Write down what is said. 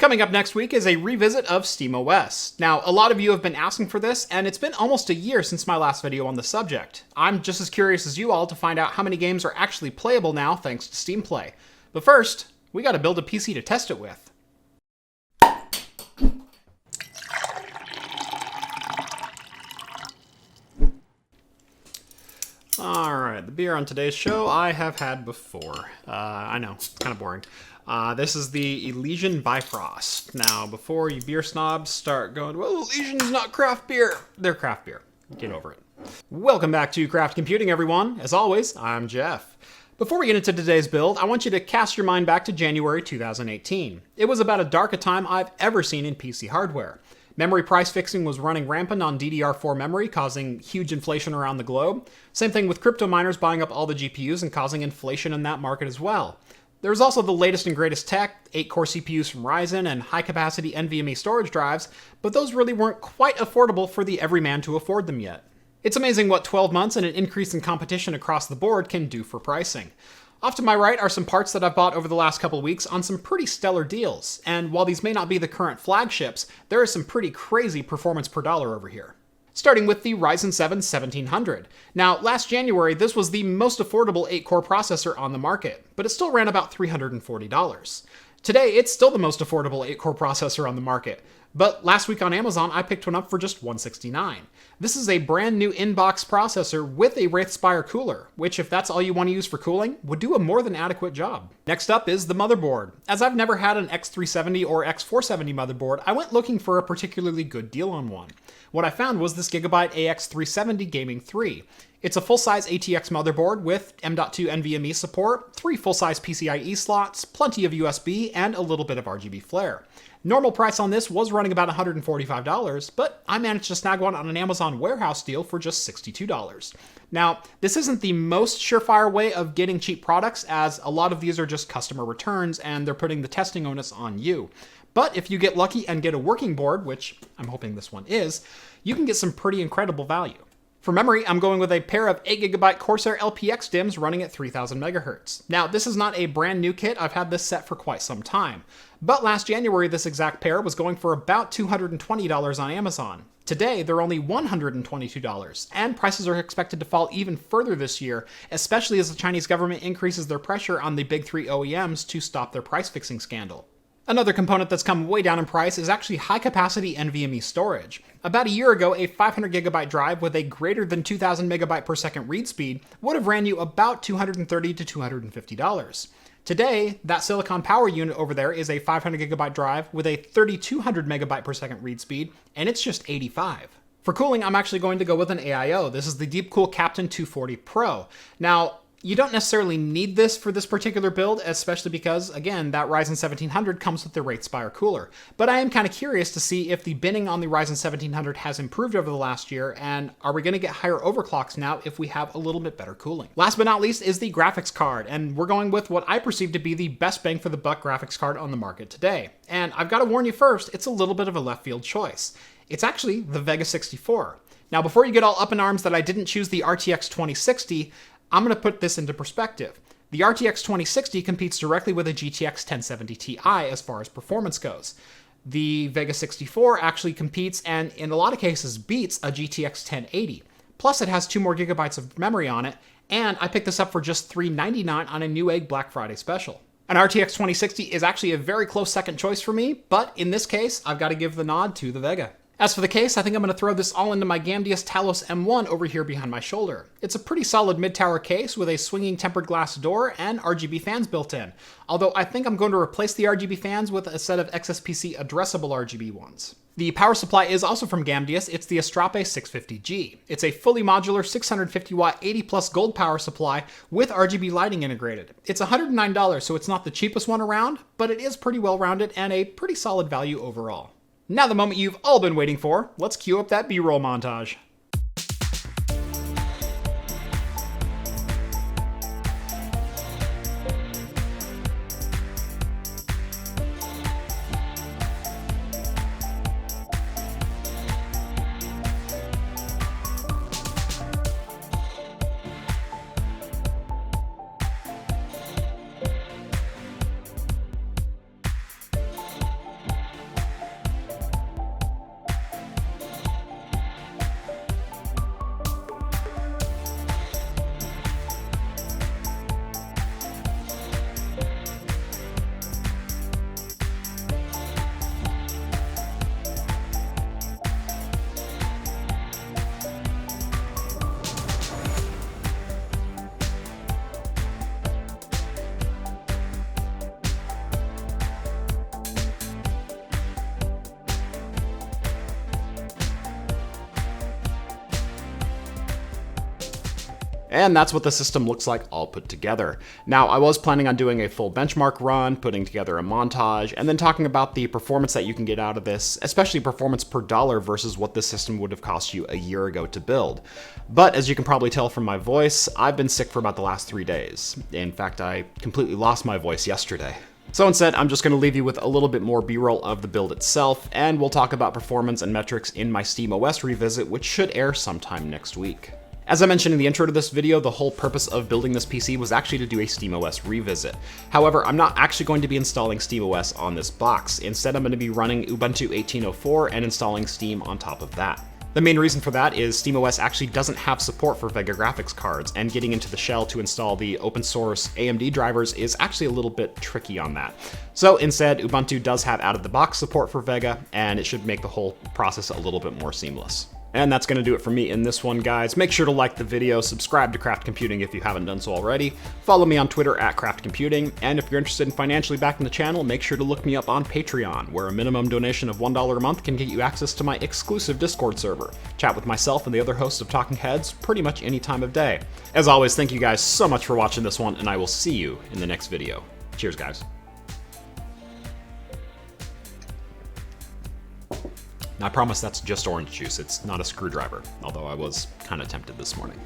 Coming up next week is a revisit of SteamOS. Now, a lot of you have been asking for this, and it's been almost a year since my last video on the subject. I'm just as curious as you all to find out how many games are actually playable now thanks to Steam Play. But first, we gotta build a PC to test it with. Alright, the beer on today's show I have had before. I know, it's kind of boring. This is the Elisian Bifrost. Now, before you beer snobs start going, well, Elisian's not craft beer. They're craft beer. Get over it. Welcome back to Craft Computing, everyone. As always, I'm Jeff. Before we get into today's build, I want you to cast your mind back to January 2018. It was about as dark a time I've ever seen in PC hardware. Memory price fixing was running rampant on DDR4 memory, causing huge inflation around the globe. Same thing with crypto miners buying up all the GPUs and causing inflation in that market as well. There was also the latest and greatest tech, 8-core CPUs from Ryzen and high-capacity NVMe storage drives, but those really weren't quite affordable for the everyman to afford them yet. It's amazing what 12 months and an increase in competition across the board can do for pricing. Off to my right are some parts that I've bought over the last couple of weeks on some pretty stellar deals, and while these may not be the current flagships, there is some pretty crazy performance per dollar over here. Starting with the Ryzen 7 1700. Now, last January, this was the most affordable 8-core processor on the market, but it still ran about $340. Today, it's still the most affordable 8-core processor on the market, but last week on Amazon, I picked one up for just $169. This is a brand new in-box processor with a Wraithspire cooler, which, if that's all you want to use for cooling, would do a more than adequate job. Next up is the motherboard. As I've never had an X370 or X470 motherboard, I went looking for a particularly good deal on one. What I found was this Gigabyte AX370 Gaming 3. It's a full-size ATX motherboard with M.2 NVMe support, 3 full-size PCIe slots, plenty of USB, and a little bit of RGB flare. Normal price on this was running about $145, but I managed to snag one on an Amazon warehouse deal for just $62. Now, this isn't the most surefire way of getting cheap products, as a lot of these are just customer returns and they're putting the testing onus on you. But if you get lucky and get a working board, which I'm hoping this one is, you can get some pretty incredible value. For memory, I'm going with a pair of 8GB Corsair LPX DIMMs running at 3000 MHz. Now, this is not a brand new kit, I've had this set for quite some time. But last January, this exact pair was going for about $220 on Amazon. Today, they're only $122, and prices are expected to fall even further this year, especially as the Chinese government increases their pressure on the big 3 OEMs to stop their price-fixing scandal. Another component that's come way down in price is actually high-capacity NVMe storage. About a year ago, a 500GB drive with a greater than 2000 MB per second read speed would have ran you about $230 to $250. Today, that Silicon Power unit over there is a 500GB drive with a 3200 MB per second read speed, and it's just $85. For cooling, I'm actually going to go with an AIO. This is the Deepcool Captain 240 Pro. Now, you don't necessarily need this for this particular build, especially because, again, that Ryzen 1700 comes with the Wraithspire cooler. But I am kind of curious to see if the binning on the Ryzen 1700 has improved over the last year, and are we going to get higher overclocks now if we have a little bit better cooling? Last but not least is the graphics card, and we're going with what I perceive to be the best bang for the buck graphics card on the market today. And I've got to warn you first, it's a little bit of a left field choice. It's actually the Vega 64. Now, before you get all up in arms that I didn't choose the RTX 2060, I'm going to put this into perspective. The RTX 2060 competes directly with a GTX 1070 Ti as far as performance goes. The Vega 64 actually competes and in a lot of cases beats a GTX 1080. Plus it has 2 more gigabytes of memory on it, and I picked this up for just $399 on a Newegg Black Friday special. An RTX 2060 is actually a very close second choice for me, but in this case, I've got to give the nod to the Vega. As for the case, I think I'm going to throw this all into my Gamdius Talos M1 over here behind my shoulder. It's a pretty solid mid-tower case with a swinging tempered glass door and RGB fans built in, although I think I'm going to replace the RGB fans with a set of XSPC addressable RGB ones. The power supply is also from Gamdius. It's the Astrape 650G. It's a fully modular 650 watt 80 plus gold power supply with RGB lighting integrated. It's $109, so it's not the cheapest one around, but it is pretty well rounded and a pretty solid value overall. Now the moment you've all been waiting for, let's cue up that B-roll montage. And that's what the system looks like all put together. Now, I was planning on doing a full benchmark run, putting together a montage, and then talking about the performance that you can get out of this, especially performance per dollar versus what this system would have cost you a year ago to build. But as you can probably tell from my voice, I've been sick for about the last 3 days. In fact, I completely lost my voice yesterday. So instead, I'm just going to leave you with a little bit more B-roll of the build itself, and we'll talk about performance and metrics in my SteamOS revisit, which should air sometime next week. As I mentioned in the intro to this video, the whole purpose of building this PC was actually to do a SteamOS revisit. However, I'm not actually going to be installing SteamOS on this box. Instead, I'm going to be running Ubuntu 18.04 and installing Steam on top of that. The main reason for that is SteamOS actually doesn't have support for Vega graphics cards, and getting into the shell to install the open source AMD drivers is actually a little bit tricky on that. So instead, Ubuntu does have out-of-the-box support for Vega, and it should make the whole process a little bit more seamless. And that's going to do it for me in this one, guys. Make sure to like the video, subscribe to Craft Computing if you haven't done so already, follow me on Twitter at Craft Computing, and if you're interested in financially backing the channel, make sure to look me up on Patreon, where a minimum donation of $1 a month can get you access to my exclusive Discord server, chat with myself and the other hosts of Talking Heads pretty much any time of day. As always, thank you guys so much for watching this one, and I will see you in the next video. Cheers, guys. I promise that's just orange juice, it's not a screwdriver, although I was kind of tempted this morning.